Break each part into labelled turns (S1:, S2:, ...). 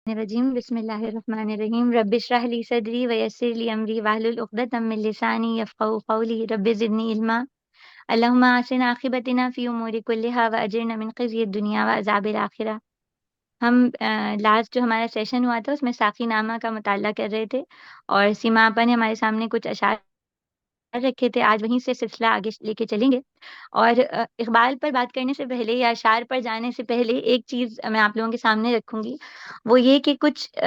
S1: الرجیم بسم اللہ الرحمن الرحیم رب اشرح لی صدری ویسر لی امری واحلل عقدۃ من لسانی یفقهوا قولی رب زدنی علما اللهم احسن عاقبتنا فی امور کلها واجرنا من خزي الدنیا وعذاب الآخرہ۔ ہم لاسٹ جو ہمارا سیشن ہوا تھا اس میں ساقی نامہ کا مطالعہ کر رہے تھے اور سیما آپا نے ہمارے سامنے کچھ اشعار رکھے تھے۔ آج وہیں سے سلسلہ آگے لے کے چلیں گے اور اقبال پر بات کرنے سے پہلے یا اشعار پر جانے سے پہلے ایک چیز میں آپ لوگوں کے سامنے رکھوں گی، وہ یہ کہ کچھ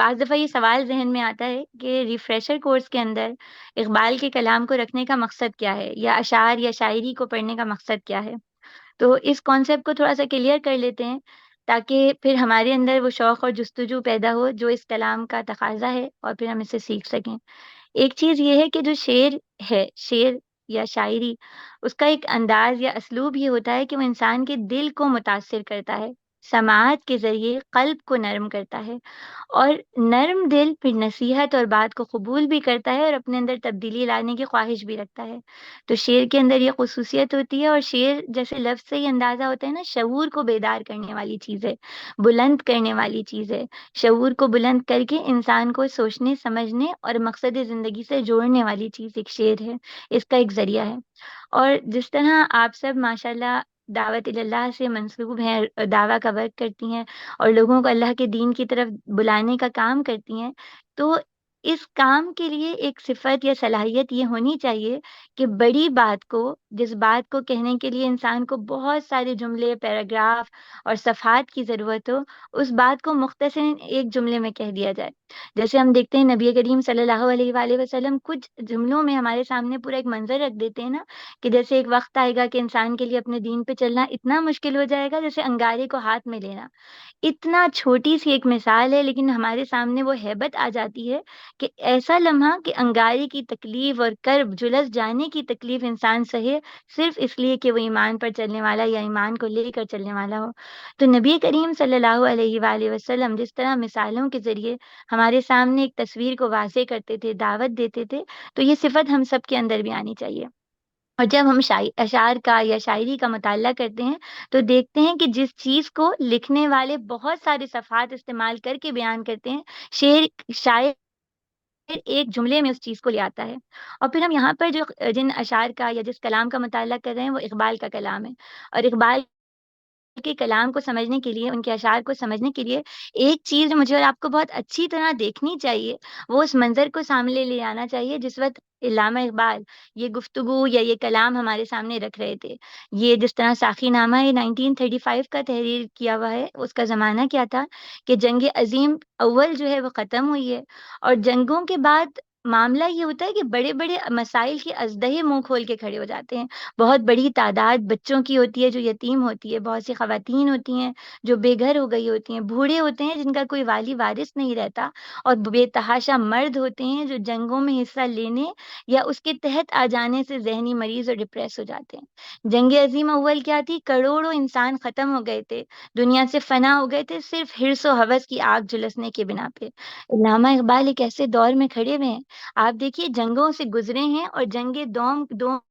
S1: بعض دفعہ یہ سوال ذہن میں آتا ہے کہ ریفریشر کورس کے اندر اقبال کے کلام کو رکھنے کا مقصد کیا ہے، یا اشعار یا شاعری کو پڑھنے کا مقصد کیا ہے۔ تو اس کانسیپٹ کو تھوڑا سا کلیئر کر لیتے ہیں تاکہ پھر ہمارے اندر وہ شوق اور جستجو پیدا ہو جو اس کلام کا تقاضا ہے اور پھر ہم اسے سیکھ سکیں۔ ایک چیز یہ ہے کہ جو شعر ہے، شعر یا شاعری، اس کا ایک انداز یا اسلوب یہ ہوتا ہے کہ وہ انسان کے دل کو متاثر کرتا ہے، سماعت کے ذریعے قلب کو نرم کرتا ہے، اور نرم دل پھر نصیحت اور بات کو قبول بھی کرتا ہے اور اپنے اندر تبدیلی لانے کی خواہش بھی رکھتا ہے۔ تو شعر کے اندر یہ خصوصیت ہوتی ہے، اور شعر جیسے لفظ سے ہی اندازہ ہوتا ہے نا، شعور کو بیدار کرنے والی چیز ہے، بلند کرنے والی چیز ہے۔ شعور کو بلند کر کے انسان کو سوچنے سمجھنے اور مقصد زندگی سے جوڑنے والی چیز ایک شعر ہے، اس کا ایک ذریعہ ہے۔ اور جس طرح آپ سب ماشاءاللہ دعوت اللہ سے منسوب ہیں، دعویٰ کا ورک کرتی ہیں اور لوگوں کو اللہ کے دین کی طرف بلانے کا کام کرتی ہیں، تو اس کام کے لیے ایک صفت یا صلاحیت یہ ہونی چاہیے کہ بڑی بات کو، جس بات کو کہنے کے لیے انسان کو بہت سارے جملے، پیراگراف اور صفحات کی ضرورت ہو، اس بات کو مختصراً ایک جملے میں کہہ دیا جائے۔ جیسے ہم دیکھتے ہیں نبی کریم صلی اللہ علیہ وآلہ وسلم کچھ جملوں میں ہمارے سامنے پورا ایک منظر رکھ دیتے ہیں نا، کہ جیسے ایک وقت آئے گا کہ انسان کے لیے اپنے دین پہ چلنا اتنا مشکل ہو جائے گا جیسے انگارے کو ہاتھ میں لینا۔ اتنا چھوٹی سی ایک مثال ہے لیکن ہمارے سامنے وہ ہیبت آ جاتی ہے کہ ایسا لمحہ کہ انگارے کی تکلیف اور کرب جلس جانے کی تکلیف انسان سہے، صرف اس لیے کہ وہ ایمان پر چلنے والا یا ایمان کو لے کر چلنے والا ہو۔ تو نبی کریم صلی اللہ علیہ وآلہ وسلم جس طرح مثالوں کے ذریعے ہمارے سامنے ایک تصویر کو واضح کرتے تھے، دعوت دیتے تھے، تو یہ صفت ہم سب کے اندر بھی آنی چاہیے۔ اور جب ہم اشعار کا یا شاعری کا مطالعہ کرتے ہیں تو دیکھتے ہیں کہ جس چیز کو لکھنے والے بہت سارے صفحات استعمال کر کے بیان کرتے ہیں، شاعر ایک جملے میں اس چیز کو لے آتا ہے۔ اور پھر ہم یہاں پر جو جن اشعار کا یا جس کلام کا مطالعہ کر رہے ہیں وہ اقبال کا کلام ہے، اور اقبال کے کلام کو سمجھنے کے لیے، ان کے اشعار کو سمجھنے کے لیے ایک چیز جو مجھے اور آپ کو بہت اچھی طرح دیکھنی چاہیے، وہ اس منظر کو سامنے لے آنا چاہیے جس وقت علامہ اقبال یہ گفتگو یا یہ کلام ہمارے سامنے رکھ رہے تھے۔ یہ جس طرح ساقی نامہ یہ 1935 کا تحریر کیا ہوا ہے، اس کا زمانہ کیا تھا کہ جنگ عظیم اول جو ہے وہ ختم ہوئی ہے، اور جنگوں کے بعد معاملہ یہ ہوتا ہے کہ بڑے بڑے مسائل کے ازدہے منہ کھول کے کھڑے ہو جاتے ہیں۔ بہت بڑی تعداد بچوں کی ہوتی ہے جو یتیم ہوتی ہے، بہت سی خواتین ہوتی ہیں جو بے گھر ہو گئی ہوتی ہیں، بوڑھے ہوتے ہیں جن کا کوئی والی وارث نہیں رہتا، اور بے تحاشا مرد ہوتے ہیں جو جنگوں میں حصہ لینے یا اس کے تحت آ جانے سے ذہنی مریض اور ڈپریس ہو جاتے ہیں۔ جنگ عظیم اول کیا تھی؟ کروڑوں انسان ختم ہو گئے تھے، دنیا سے فنا ہو گئے تھے، صرف حرص و ہوس کی آگ جھلسنے کے بنا پہ۔ علامہ اقبال ایک ایسے دور میں کھڑے ہوئے ہیں، آپ دیکھیے جنگوں سے گزرے ہیں اور جنگ دوم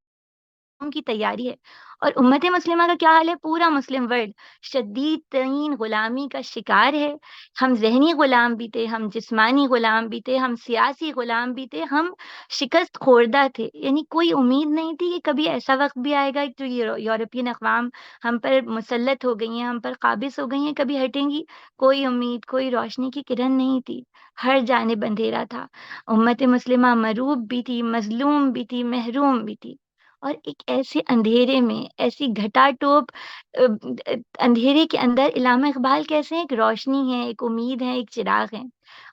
S1: کی تیاری ہے، اور امت مسلمہ کا کیا حال ہے؟ پورا مسلم ورلڈ شدید ترین غلامی کا شکار ہے۔ ہم ذہنی غلام بھی تھے، ہم جسمانی غلام بھی تھے، ہم سیاسی غلام بھی تھے، ہم شکست خوردہ تھے، یعنی کوئی امید نہیں تھی کہ کبھی ایسا وقت بھی آئے گا جو یورپین اقوام ہم پر مسلط ہو گئی ہیں، ہم پر قابض ہو گئی ہیں، کبھی ہٹیں گی؟ کوئی امید، کوئی روشنی کی کرن نہیں تھی، ہر جانب اندھیرا تھا۔ امت مسلمہ مروب بھی تھی، مظلوم بھی تھی، محروم بھی تھی، اور ایک ایسے اندھیرے میں، ایسی گھٹا ٹوپ اندھیرے کے اندر علامہ اقبال کیسے ہیں؟ ایک روشنی ہے، ایک امید ہے، ایک چراغ ہے۔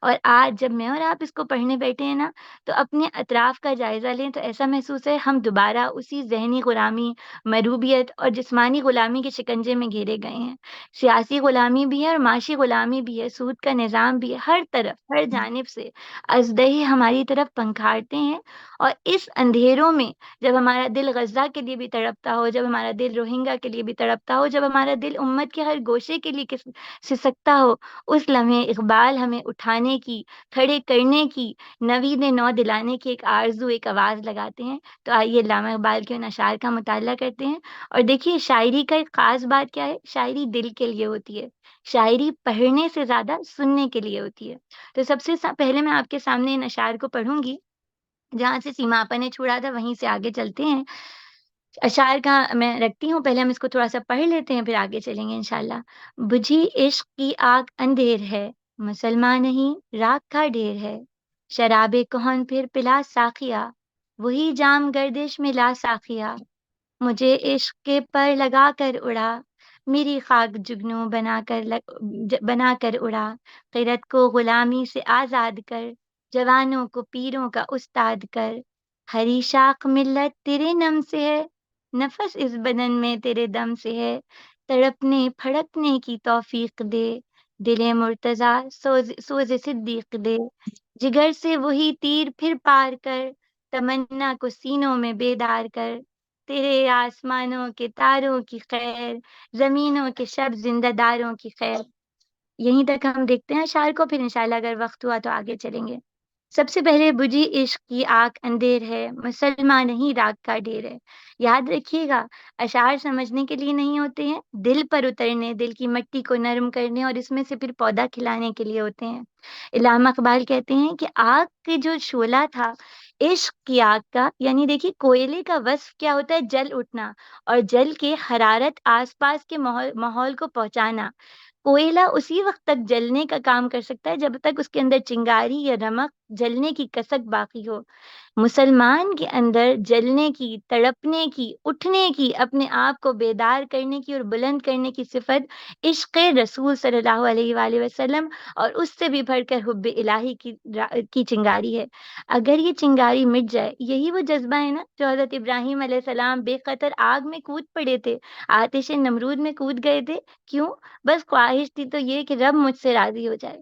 S1: اور آج جب میں اور آپ اس کو پڑھنے بیٹھے ہیں نا، تو اپنے اطراف کا جائزہ لیں تو ایسا محسوس ہے ہم دوبارہ اسی ذہنی غلامی، مروبیت اور جسمانی غلامی کے شکنجے میں گھیرے گئے ہیں۔ سیاسی غلامی بھی ہے اور معاشی غلامی بھی ہے، سود کا نظام بھی ہے، ہر طرف، ہر جانب سے ازدہے ہماری طرف پنکھاڑتے ہیں۔ اور اس اندھیروں میں جب ہمارا دل غزہ کے لیے بھی تڑپتا ہو، جب ہمارا دل روہنگا کے لیے بھی تڑپتا ہو، جب ہمارا دل امت کے ہر گوشے کے لیے سسکتا ہو، اس لمحے اقبال ہمیں اٹھا اٹھانے کی، کھڑے کرنے کی، نوید نو دلانے کی ایک آرزو، ایک آواز لگاتے ہیں۔ تو آئیے علامہ اقبال کے ان اشعار کا مطالعہ کرتے ہیں۔ اور دیکھیے شاعری کا ایک خاص بات کیا ہے، شاعری دل کے لیے ہوتی ہے، شاعری پڑھنے سے زیادہ سننے کے لیے ہوتی ہے۔ تو سب سے پہلے میں آپ کے سامنے ان اشعار کو پڑھوں گی، جہاں سے سیما آپا نے چھوڑا تھا وہیں سے آگے چلتے ہیں۔ اشعار کا میں رکھتی ہوں، پہلے ہم اس کو تھوڑا سا پڑھ لیتے ہیں، پھر آگے چلیں گے انشاءاللہ۔ بجھی عشق کی آگ اندھیر ہے، مسلمان نہیں راکھ کا ڈھیر ہے، شراب کہن پھر پلا ساقیا، وہی جام گردش میں لا ساقیا، مجھے عشق کے پر لگا کر اڑا، میری خاک جگنو بنا کر اڑا، غیرت کو غلامی سے آزاد کر، جوانوں کو پیروں کا استاد کر، ہری شاخ ملت تیرے نم سے ہے، نفس اس بدن میں تیرے دم سے ہے، تڑپنے پھڑکنے کی توفیق دے، دل مرتضی سوز صدیق دے، جگر سے وہی تیر پھر پار کر، تمنا کو سینوں میں بیدار کر، تیرے آسمانوں کے تاروں کی خیر، زمینوں کے شب زندہ داروں کی خیر۔ یہیں تک ہم دیکھتے ہیں اشعار کو، پھر انشاءاللہ اگر وقت ہوا تو آگے چلیں گے۔ سب سے پہلے بجھی عشق کی آنکھ اندھیر ہے، مسلمان نہیں راگ کا ڈھیر ہے۔ یاد رکھیے گا، اشعار سمجھنے کے لیے نہیں ہوتے ہیں، دل پر اترنے، دل کی مٹی کو نرم کرنے اور اس میں سے پھر پودا کھلانے کے لیے ہوتے ہیں۔ علامہ اقبال کہتے ہیں کہ آگ کے جو شعلہ تھا، عشق کی آگ کا، یعنی دیکھیے کوئلے کا وصف کیا ہوتا ہے، جل اٹھنا، اور جل کے حرارت آس پاس کے ماحول کو پہنچانا۔ کوئلہ اسی وقت تک جلنے کا کام کر سکتا ہے جب تک اس کے اندر چنگاری یا رمق جلنے کی کسک باقی ہو۔ مسلمان کے اندر جلنے کی، تڑپنے کی، اٹھنے کی، اپنے آپ کو بیدار کرنے کی اور بلند کرنے کی صفت عشق رسول صلی اللہ علیہ وآلہ وسلم اور اس سے بھی بڑھ کر حب الہی کی چنگاری ہے۔ اگر یہ چنگاری مٹ جائے، یہی وہ جذبہ ہے نا جو حضرت ابراہیم علیہ السلام بے خطر آگ میں کود پڑے تھے، آتش نمرود میں کود گئے تھے، کیوں؟ بس خواہش تھی تو یہ کہ رب مجھ سے راضی ہو جائے۔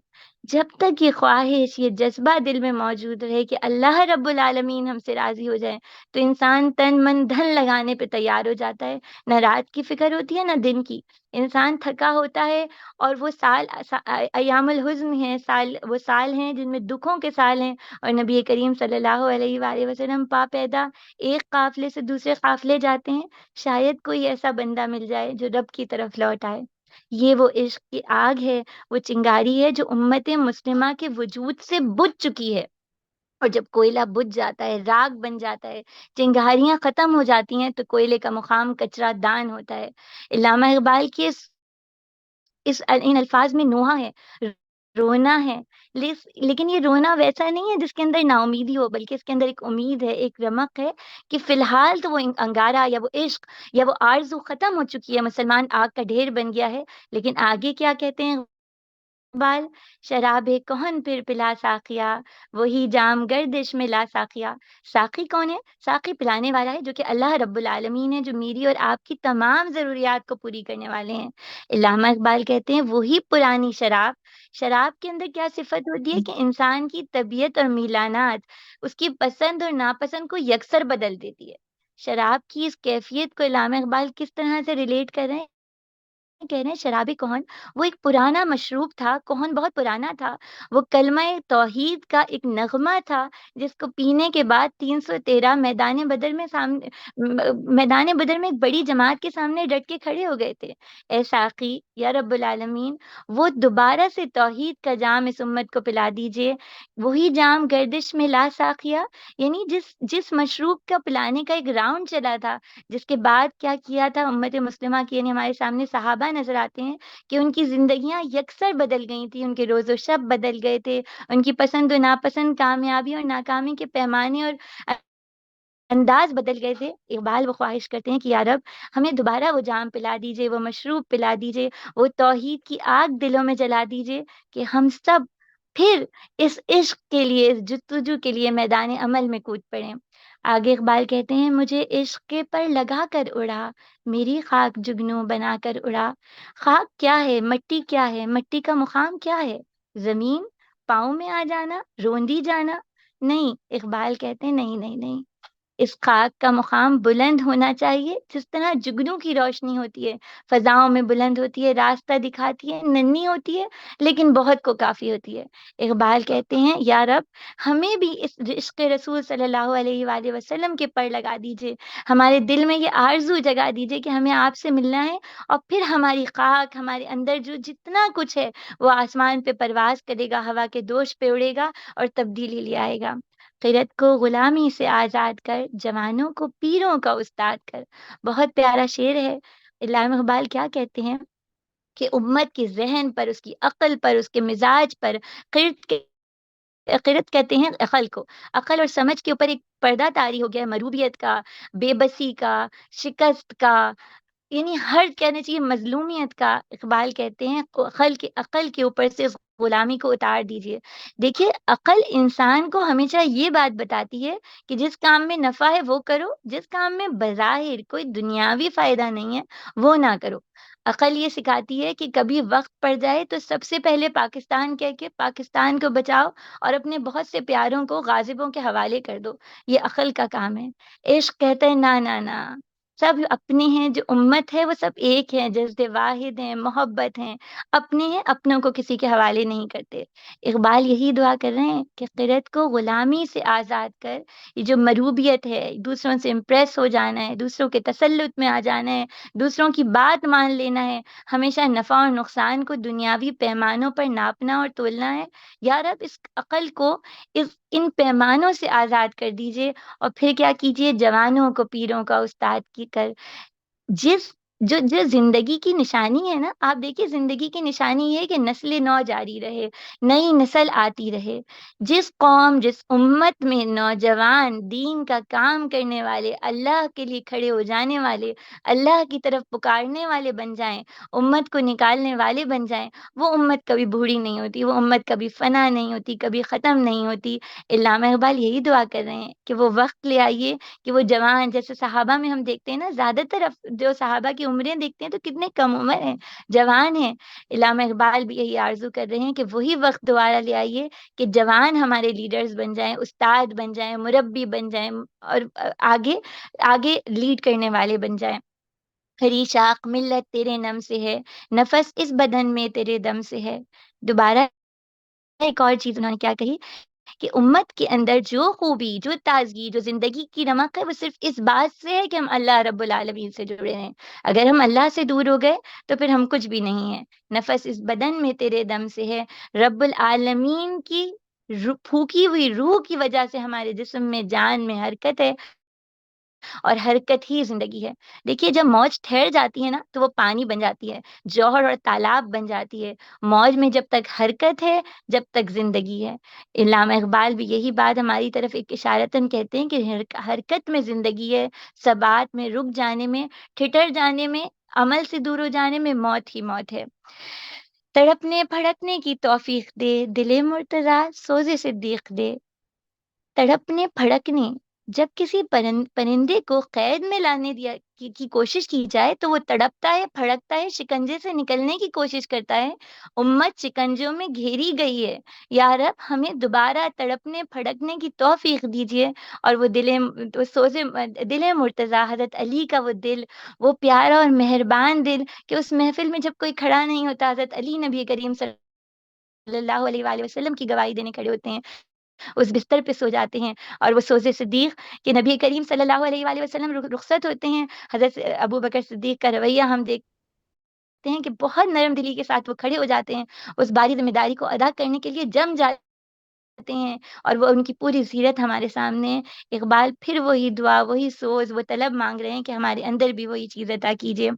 S1: جب تک یہ خواہش، یہ جذبہ دل میں موجود رہے کہ اللہ رب العالمین ہم سے راضی ہو جائے، تو انسان تن من دھن لگانے پہ تیار ہو جاتا ہے۔ نہ رات کی فکر ہوتی ہے نہ دن کی، انسان تھکا ہوتا ہے، اور وہ ایام الحزن ہیں، وہ سال ہیں جن میں دکھوں کے سال ہیں، اور نبی کریم صلی اللہ علیہ وآلہ وسلم پا پیدا ایک قافلے سے دوسرے قافلے جاتے ہیں، شاید کوئی ایسا بندہ مل جائے جو رب کی طرف لوٹ آئے۔ یہ وہ عشق کی آگ ہے، وہ چنگاری ہے جو امت مسلمہ کے وجود سے بجھ چکی ہے۔ اور جب کوئلہ بجھ جاتا ہے، راگ بن جاتا ہے، چنگاریاں ختم ہو جاتی ہیں، تو کوئلے کا مقام کچرا دان ہوتا ہے۔ علامہ اقبال کی ان الفاظ میں نوحہ ہے، رونا ہے، لیکن یہ رونا ویسا نہیں ہے جس کے اندر نا امیدی ہو، بلکہ اس کے اندر ایک امید ہے، ایک رمق ہے کہ فی الحال تو وہ انگارہ یا وہ عشق یا وہ آرزو ختم ہو چکی ہے، مسلمان آگ کا ڈھیر بن گیا ہے، لیکن آگے کیا کہتے ہیں اقبال؟ شراب کہن پھر پلا ساقیا، وہی جام گردش میں لا ساقیا۔ ساقی کون ہے؟ ساقی پلانے والا ہے، جو کہ اللہ رب العالمین ہے، جو میری اور آپ کی تمام ضروریات کو پوری کرنے والے ہیں۔ علامہ اقبال کہتے ہیں وہی پرانی شراب، شراب کے اندر کیا صفت ہوتی ہے کہ انسان کی طبیعت اور میلانات، اس کی پسند اور ناپسند کو یکسر بدل دیتی ہے۔ شراب کی اس کیفیت کو علامہ اقبال کس طرح سے ریلیٹ کر رہے ہیں؟ کہہ رہے ہیں شرابی کہن وہ ایک پرانا مشروب تھا، کہن بہت پرانا تھا، وہ کلمہ توحید کا ایک نغمہ تھا، جس کو پینے کے بعد 313 میدان بدر میں ایک بڑی جماعت کے سامنے ڈٹ کے کھڑے ہو گئے تھے۔ اے ساقی یا رب العالمین، وہ دوبارہ سے توحید کا جام اس امت کو پلا دیجئے، وہی جام گردش میں لا ساقیہ، یعنی جس مشروب کا پلانے کا ایک راؤنڈ چلا تھا، جس کے بعد کیا کیا تھا امت مسلمہ کی، یعنی ہمارے سامنے صحابہ نظر آتے ہیں کہ ان کی زندگیاں یکسر بدل گئی تھی، ان کے روز و شب بدل گئے تھے، ان کی پسند و ناپسند، کامیابی اور ناکامی کے پیمانے اور انداز بدل گئے تھے۔ اقبال وہ خواہش کرتے ہیں کہ یا رب ہمیں دوبارہ وہ جام پلا دیجئے، وہ مشروب پلا دیجئے، وہ توحید کی آگ دلوں میں جلا دیجئے، کہ ہم سب پھر اس عشق کے لیے، اس جستجو کے لیے میدان عمل میں کود پڑیں۔ آگے اقبال کہتے ہیں مجھے عشق کے پر لگا کر اڑا، میری خاک جگنو بنا کر اڑا۔ خاک کیا ہے؟ مٹی کیا ہے؟ مٹی کا مقام کیا ہے؟ زمین؟ پاؤں میں آ جانا؟ روندی جانا؟ نہیں، اقبال کہتے ہیں نہیں نہیں نہیں، اس خاک کا مقام بلند ہونا چاہیے، جس طرح جگنوں کی روشنی ہوتی ہے، فضاؤں میں بلند ہوتی ہے، راستہ دکھاتی ہے، ننھی ہوتی ہے، لیکن بہت کو کافی ہوتی ہے۔ اقبال کہتے ہیں، یا رب ہمیں بھی اس عشق رسول صلی اللہ علیہ وآلہ وسلم کے پر لگا دیجئے، ہمارے دل میں یہ آرزو جگا دیجئے کہ ہمیں آپ سے ملنا ہے، اور پھر ہماری خاک، ہمارے اندر جو جتنا کچھ ہے وہ آسمان پہ پرواز کرے گا، ہوا کے دوش پہ اڑے گا اور تبدیلی لے آئے گا۔ خیرت کو غلامی سے آزاد کر، جوانوں کو پیروں کا استاد کر۔ بہت پیارا شعر ہے۔ علامہ اقبال کیا کہتے ہیں کہ امت کے ذہن پر، اس کی عقل پر، اس کے مزاج پر خرت کہتے ہیں عقل کو، عقل اور سمجھ کے اوپر ایک پردہ طاری ہو گیا ہے، مروبیت کا، بے بسی کا، شکست کا، یعنی ہر کہنا چاہیے مظلومیت کا۔ اقبال کہتے ہیں عقل کے اوپر سے اس غلامی کو اتار دیجئے۔ دیکھیے، عقل انسان کو ہمیشہ یہ بات بتاتی ہے کہ جس کام میں نفع ہے وہ کرو، جس کام میں بظاہر کوئی دنیاوی فائدہ نہیں ہے وہ نہ کرو۔ عقل یہ سکھاتی ہے کہ کبھی وقت پڑ جائے تو سب سے پہلے پاکستان کہہ کے پاکستان کو بچاؤ، اور اپنے بہت سے پیاروں کو غازبوں کے حوالے کر دو۔ یہ عقل کا کام ہے۔ عشق کہتا ہے نہ نہ نہ، سب اپنے ہیں، جو امت ہے وہ سب ایک ہے، جذب واحد ہیں، محبت ہیں، اپنے ہیں، اپنوں کو کسی کے حوالے نہیں کرتے۔ اقبال یہی دعا کر رہے ہیں کہ قرت کو غلامی سے آزاد کر۔ یہ جو مروبیت ہے، دوسروں سے امپریس ہو جانا ہے، دوسروں کے تسلط میں آ جانا ہے، دوسروں کی بات مان لینا ہے، ہمیشہ نفع اور نقصان کو دنیاوی پیمانوں پر ناپنا اور تولنا ہے، یا رب اس عقل کو ان پیمانوں سے آزاد کر دیجئے، اور پھر کیا کیجئے، جوانوں کو پیروں کا استاد کی کر۔ جس جو زندگی کی نشانی ہے نا، آپ دیکھیے زندگی کی نشانی یہ ہے کہ نسل نو جاری رہے، نئی نسل آتی رہے۔ جس قوم، جس امت میں نوجوان دین کا کام کرنے والے، اللہ کے لیے کھڑے ہو جانے والے، اللہ کی طرف پکارنے والے بن جائیں، امت کو نکالنے والے بن جائیں، وہ امت کبھی بوڑھی نہیں ہوتی، وہ امت کبھی فنا نہیں ہوتی، کبھی ختم نہیں ہوتی۔ علامہ اقبال یہی دعا کر رہے ہیں کہ وہ وقت لے آئیے کہ وہ جوان، جیسے صحابہ میں ہم دیکھتے ہیں نا، زیادہ تر جو صحابہ کی عمریں دیکھتے ہیں تو کتنے کم عمر ہیں، جوان ہیں۔ علامہ اقبال بھی یہی آرزو کر رہے ہیں کہ وہی وقت دوبارہ لے آئیے کہ جوان ہمارے لیڈرز بن جائیں، استاد بن جائیں، مربی بن جائیں، اور آگے آگے لیڈ کرنے والے بن جائیں۔ ہری شاخ ملت تیرے نم سے ہے، نفس اس بدن میں تیرے دم سے ہے۔ دوبارہ ایک اور چیز انہوں نے کیا کہی کہ امت کے اندر جو خوبی، جو تازگی، جو زندگی کی رمق ہے، وہ صرف اس بات سے ہے کہ ہم اللہ رب العالمین سے جڑے ہیں۔ اگر ہم اللہ سے دور ہو گئے تو پھر ہم کچھ بھی نہیں ہیں۔ نفس اس بدن میں تیرے دم سے ہے، رب العالمین کی پھونکی ہوئی روح کی وجہ سے ہمارے جسم میں، جان میں حرکت ہے، اور حرکت ہی زندگی ہے۔ دیکھیے، جب موج ٹھہر جاتی ہے نا تو وہ پانی بن جاتی ہے، جوہر اور تالاب بن جاتی ہے۔ موج میں جب تک حرکت ہے، جب تک زندگی ہے۔ علامہ اقبال بھی یہی بات ہماری طرف ایک اشارتاً کہتے ہیں کہ حرکت میں زندگی ہے، ثبات میں، رک جانے میں، ٹھٹر جانے میں، عمل سے دور ہو جانے میں موت ہی موت ہے۔ تڑپنے پھڑکنے کی توفیق دے، دل مرتضیٰ سوز صدیق دے۔ تڑپنے پھڑکنے، جب کسی پرندے کو قید میں لانے کی کوشش کی جائے تو وہ تڑپتا ہے، پھڑکتا ہے، شکنجے سے نکلنے کی کوشش کرتا ہے۔ امت شکنجوں میں گھیری گئی ہے، یا رب ہمیں دوبارہ تڑپنے پھڑکنے کی توفیق دیجیے، اور وہ دل مرتضیٰ، حضرت علی کا وہ دل، وہ پیارا اور مہربان دل کہ اس محفل میں جب کوئی کھڑا نہیں ہوتا، حضرت علی نبی کریم صلی اللہ علیہ وآلہ وسلم کی گواہی دینے کھڑے ہوتے ہیں، اس بستر پہ سو جاتے ہیں، اور وہ سوز صدیق کہ نبی کریم صلی اللہ علیہ وآلہ وسلم رخصت ہوتے ہیں۔ حضرت ابو بکر صدیق کا رویہ ہم دیکھتے ہیں کہ بہت نرم دلی کے ساتھ وہ کھڑے ہو جاتے ہیں، اس باری ذمہ داری کو ادا کرنے کے لیے جم جاتے ہیں، اور وہ ان کی پوری سیرت ہمارے سامنے ہے۔ اقبال پھر وہی دعا، وہی سوز، وہ طلب مانگ رہے ہیں کہ ہمارے اندر بھی وہی چیز عطا کیجیے۔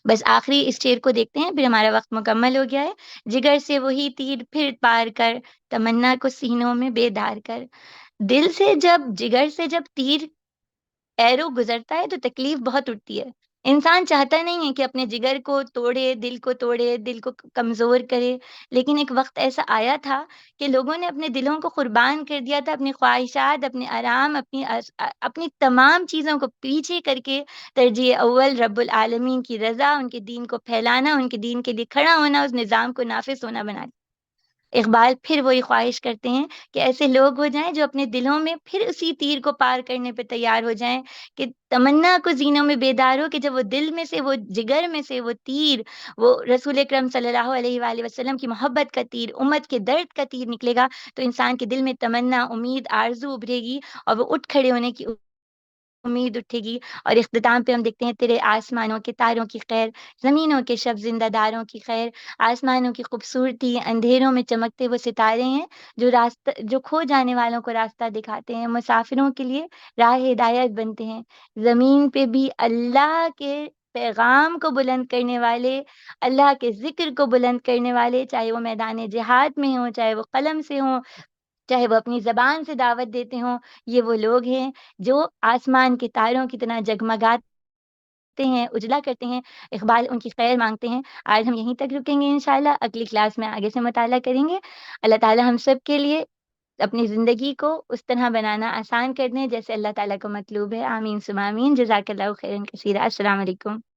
S1: بس آخری اس شعر کو دیکھتے ہیں، پھر ہمارا وقت مکمل ہو گیا ہے۔ جگر سے وہی تیر پھر پار کر، تمنا کو سینوں میں بیدار کر۔ دل سے جگر سے جب تیر، ایرو گزرتا ہے تو تکلیف بہت اٹھتی ہے۔ انسان چاہتا نہیں ہے کہ اپنے جگر کو توڑے، دل کو کمزور کرے، لیکن ایک وقت ایسا آیا تھا کہ لوگوں نے اپنے دلوں کو قربان کر دیا تھا، اپنی خواہشات، اپنے آرام، اپنی تمام چیزوں کو پیچھے کر کے ترجیح اول رب العالمین کی رضا، ان کے دین کو پھیلانا، ان کے دین کے لیے کھڑا ہونا، اس نظام کو نافذ ہونا بنا دیا۔ اقبال پھر وہی خواہش کرتے ہیں کہ ایسے لوگ ہو جائیں جو اپنے دلوں میں پھر اسی تیر کو پار کرنے پہ تیار ہو جائیں، کہ تمنا کو سینوں میں بیدار ہو کہ جب وہ دل میں سے، وہ جگر میں سے وہ تیر، وہ رسول اکرم صلی اللہ علیہ وآلہ وسلم کی محبت کا تیر، امت کے درد کا تیر نکلے گا، تو انسان کے دل میں تمنا، امید، آرزو ابھرے گی اور وہ اٹھ کھڑے ہونے کی امید اٹھے گی۔ اور اختتام پہ ہم دیکھتے ہیں تیرے آسمانوں کے تاروں کی خیر، زمینوں کے شب زندہ داروں کی خیر۔ آسمانوں کی خوبصورتی، اندھیروں میں چمکتے وہ ستارے ہیں جو راستہ، جو کھو جانے والوں کو راستہ دکھاتے ہیں، مسافروں کے لیے راہ ہدایت بنتے ہیں۔ زمین پہ بھی اللہ کے پیغام کو بلند کرنے والے، اللہ کے ذکر کو بلند کرنے والے، چاہے وہ میدان جہاد میں ہوں، چاہے وہ قلم سے ہوں، چاہے وہ اپنی زبان سے دعوت دیتے ہوں، یہ وہ لوگ ہیں جو آسمان کے تاروں کی طرح جگمگاتے ہیں، اجلا کرتے ہیں۔ اقبال ان کی خیر مانگتے ہیں۔ آج ہم یہیں تک رکیں گے انشاءاللہ، اگلی کلاس میں آگے سے مطالعہ کریں گے۔ اللہ تعالی ہم سب کے لیے اپنی زندگی کو اس طرح بنانا آسان کر دیں جیسے اللہ تعالیٰ کو مطلوب ہے۔ آمین ثم آمین۔ جزاک اللہ خیرا کثیرا۔ السلام علیکم۔